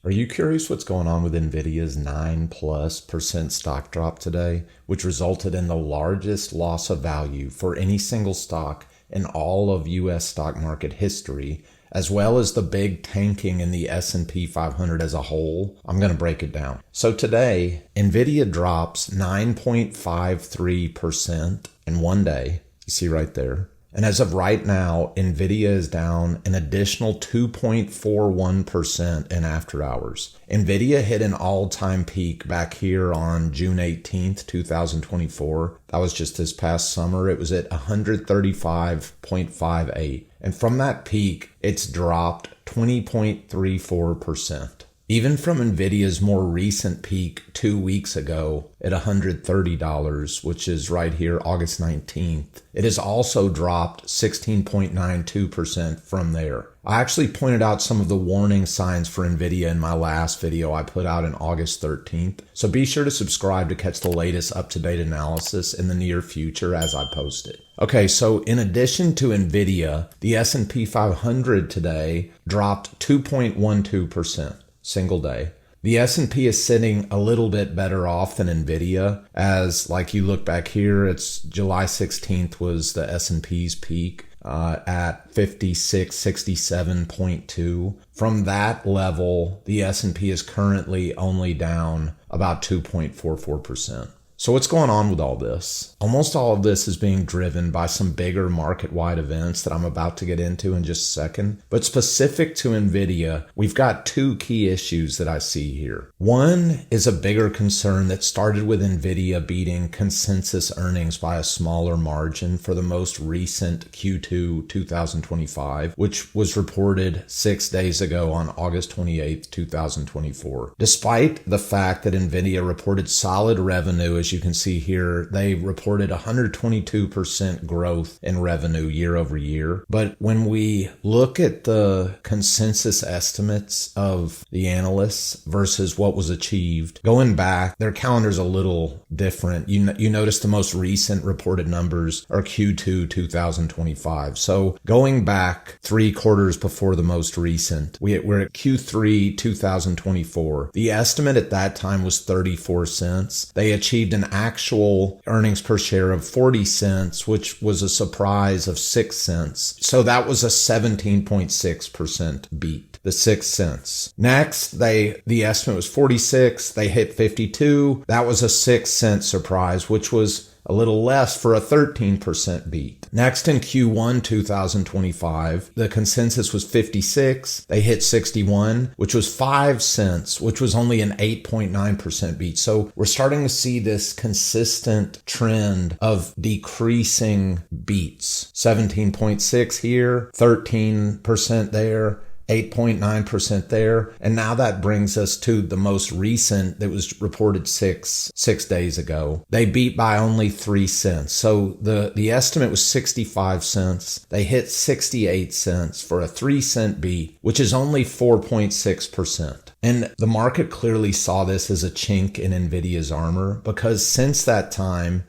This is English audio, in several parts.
Are you curious what's going on with Nvidia's 9+% stock drop today, which resulted in the largest loss of value for any single stock in all of US stock market history, as well as the big tanking in the S&P 500 as a whole? I'm going to break it down. So today, Nvidia drops 9.53% in one day. You see right there. And as of right now, Nvidia is down an additional 2.41% in after hours. Nvidia hit an all-time peak back here on June 18th, 2024. That was just this past summer. It was at 135.58. And from that peak, it's dropped 20.34%. Even from Nvidia's more recent peak 2 weeks ago at $130, which is right here, August 19th, it has also dropped 16.92% from there. I actually pointed out some of the warning signs for Nvidia in my last video I put out on August 13th. So be sure to subscribe to catch the latest up-to-date analysis in the near future as I post it. Okay, so in addition to Nvidia, the S&P 500 today dropped 2.12%. Single day. The S&P is sitting a little bit better off than Nvidia, as like you look back here, it's July 16th was the S&P's peak at 5667.2. From that level, the S&P is currently only down about 2.44%. So what's going on with all this? Almost all of this is being driven by some bigger market-wide events that I'm about to get into in just a second. But specific to Nvidia, we've got two key issues that I see here. One is a bigger concern that started with Nvidia beating consensus earnings by a smaller margin for the most recent Q2 2025, which was reported 6 days ago on August 28th, 2024. Despite the fact that Nvidia reported solid revenue, as you can see here, they reported 122% growth in revenue year over year. But when we look at the consensus estimates of the analysts versus what was achieved, going back, their calendar's a little different. You notice the most recent reported numbers are Q2 2025. So going back 3 quarters before the most recent, we're at Q3 2024. The estimate at that time was 34 cents. They achieved an actual earnings per share of 40 cents, which was a surprise of 6 cents. So that was a 17.6% beat, the 6 cents. Next, the estimate was 46. They hit 52. That was a 6-cent surprise, which was a little less for a 13% beat. Next, in Q1 2025, the consensus was 56. They hit 61, which was 5 cents, which was only an 8.9% beat. So we're starting to see this consistent trend of decreasing beats. 17.6 here, 13% there, 8.9% there. And now that brings us to the most recent that was reported six days ago. They beat by only 3 cents. So the estimate was 65 cents. They hit 68 cents for a 3-cent beat, which is only 4.6%. And the market clearly saw this as a chink in Nvidia's armor, because since that time,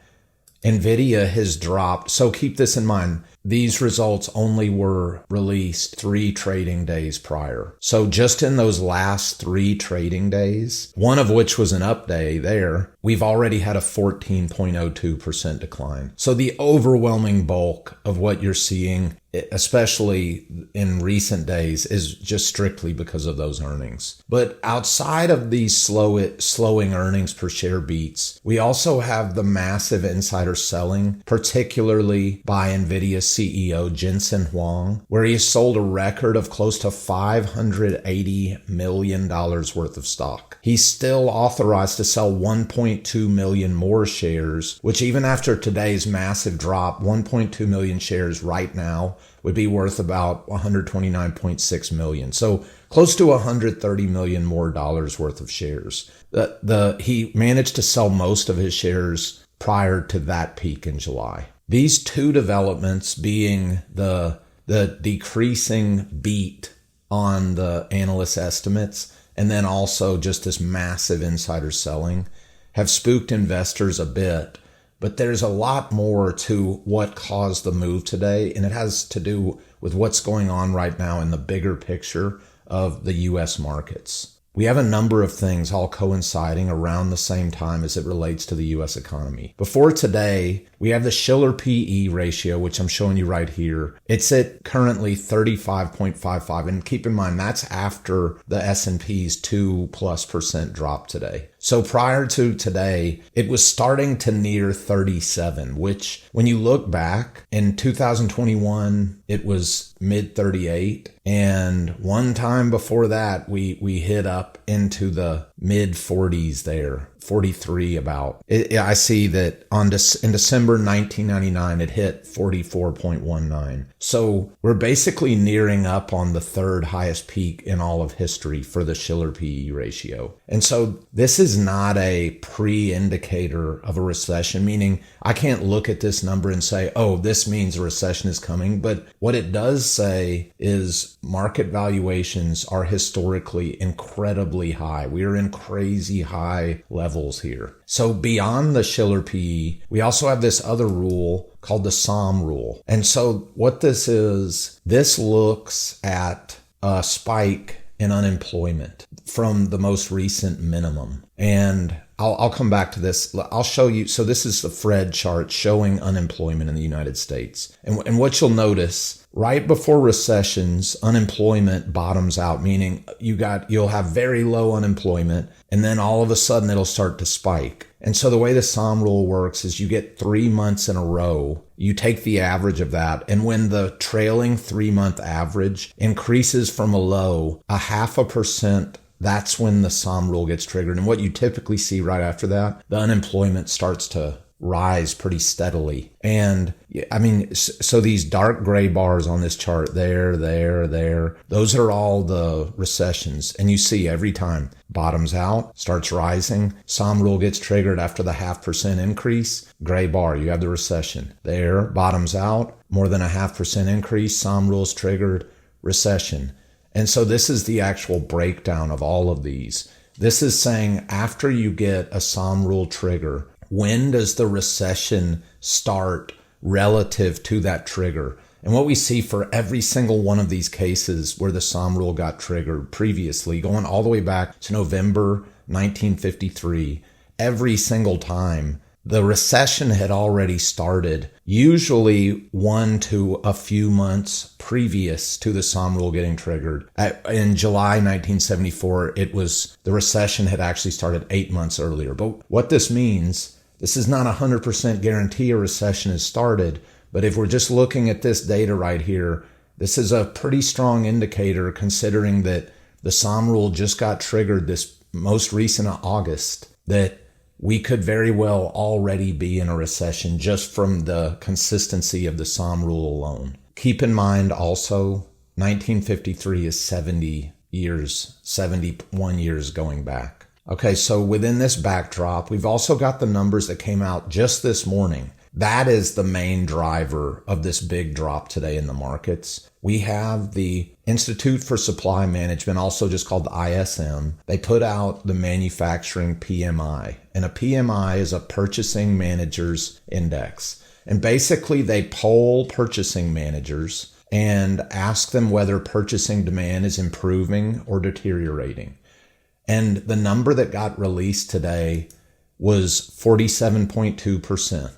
Nvidia has dropped. So keep this in mind. These results only were released 3 trading days prior. So just in those last 3 trading days, one of which was an up day there, we've already had a 14.02% decline. So the overwhelming bulk of what you're seeing, especially in recent days, is just strictly because of those earnings. But outside of these slowing earnings per share beats, we also have the massive insider selling, particularly by Nvidia's CEO Jensen Huang, where he has sold a record of close to $580 million worth of stock. He's still authorized to sell 1.2 million more shares, which even after today's massive drop, 1.2 million shares right now would be worth about 129.6 million. So close to 130 million more dollars worth of shares. He managed to sell most of his shares prior to that peak in July. These two developments being the decreasing beat on the analyst estimates, and then also just this massive insider selling, have spooked investors a bit. But there's a lot more to what caused the move today, and it has to do with what's going on right now in the bigger picture of the U.S. markets. we have a number of things all coinciding around the same time as it relates to the U.S. economy. Before today, we have the Shiller PE ratio, which I'm showing you right here. It's at currently 35.55. And keep in mind, that's after the S&P's 2+% drop today. So prior to today, it was starting to near 37, which when you look back in 2021, it was mid 38. And one time before that, we hit up into the mid 40s there. 43 about. I see that in December 1999, it hit 44.19. So we're basically nearing up on the third highest peak in all of history for the Shiller PE ratio. And so this is not a pre-indicator of a recession, meaning I can't look at this number and say, oh, this means a recession is coming. But what it does say is market valuations are historically incredibly high. We are in crazy high levels here. So beyond the Shiller PE, we also have this other rule called the SOM rule. And so what this is, this looks at a spike in unemployment from the most recent minimum. And I'll come back to this. I'll show you. So this is the Fred chart showing unemployment in the United States. And what you'll notice, right before recessions, unemployment bottoms out, meaning you'll have very low unemployment, and then all of a sudden it'll start to spike. And so the way the SOM rule works is you get 3 months in a row, you take the average of that, and when the trailing 3-month average increases from a low 0.5%, that's when the SOM rule gets triggered. And what you typically see right after that, the unemployment starts to rise pretty steadily. And I mean, so these dark gray bars on this chart, there, those are all the recessions. And you see every time bottoms out, starts rising, SOM rule gets triggered after the 0.5% increase, gray bar, you have the recession. There, bottoms out, more than a 0.5% increase, SOM rule's triggered, recession. And so this is the actual breakdown of all of these. This is saying after you get a SOM rule trigger, when does the recession start relative to that trigger? And what we see for every single one of these cases where the SOM rule got triggered previously, going all the way back to November 1953, every single time, the recession had already started, usually 1 to a few months previous to the SOM rule getting triggered. In July 1974, the recession had actually started 8 months earlier. But what this means, this is not 100% guarantee a recession has started, but if we're just looking at this data right here, this is a pretty strong indicator considering that the SOM rule just got triggered this most recent August, that we could very well already be in a recession just from the consistency of the SOM rule alone. Keep in mind also, 1953 is 71 years going back. Okay, so within this backdrop, we've also got the numbers that came out just this morning. That is the main driver of this big drop today in the markets. We have the Institute for Supply Management, also just called the ISM. They put out the manufacturing PMI, and a PMI is a purchasing managers index. And basically they poll purchasing managers and ask them whether purchasing demand is improving or deteriorating. And the number that got released today was 47.2%.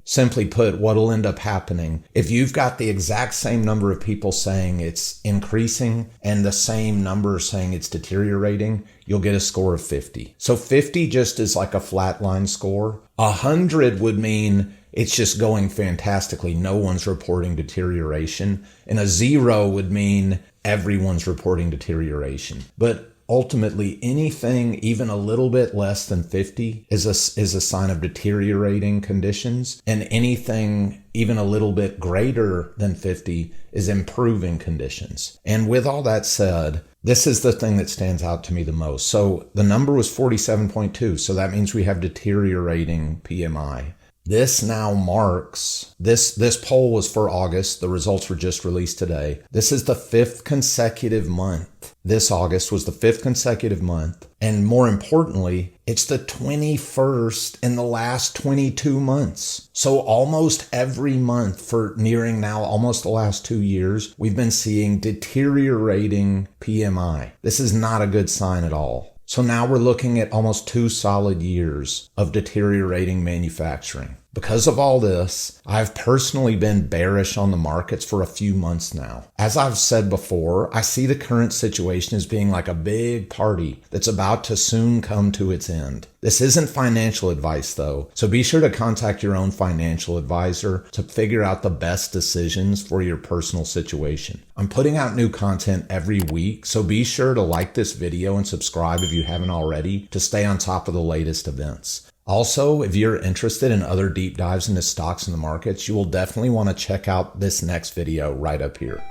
Simply put, what'll end up happening, if you've got the exact same number of people saying it's increasing and the same number saying it's deteriorating, you'll get a score of 50. So 50 just is like a flatline score. 100 would mean it's just going fantastically. No one's reporting deterioration. And a 0 would mean everyone's reporting deterioration. But ultimately, anything even a little bit less than 50 is a sign of deteriorating conditions, and anything even a little bit greater than 50 is improving conditions. And with all that said, this is the thing that stands out to me the most. So the number was 47.2, so that means we have deteriorating PMI. This now marks, this poll was for August. The results were just released today. This is the 5th consecutive month This August was the 5th consecutive month. And more importantly, it's the 21st in the last 22 months. So almost every month for nearing now almost the last 2 years, we've been seeing deteriorating PMI. This is not a good sign at all. So now we're looking at almost 2 solid years of deteriorating manufacturing. Because of all this, I've personally been bearish on the markets for a few months now. As I've said before, I see the current situation as being like a big party that's about to soon come to its end. This isn't financial advice though, so be sure to contact your own financial advisor to figure out the best decisions for your personal situation. I'm putting out new content every week, so be sure to like this video and subscribe if you haven't already to stay on top of the latest events. Also, if you're interested in other deep dives into stocks and the markets, you will definitely want to check out this next video right up here.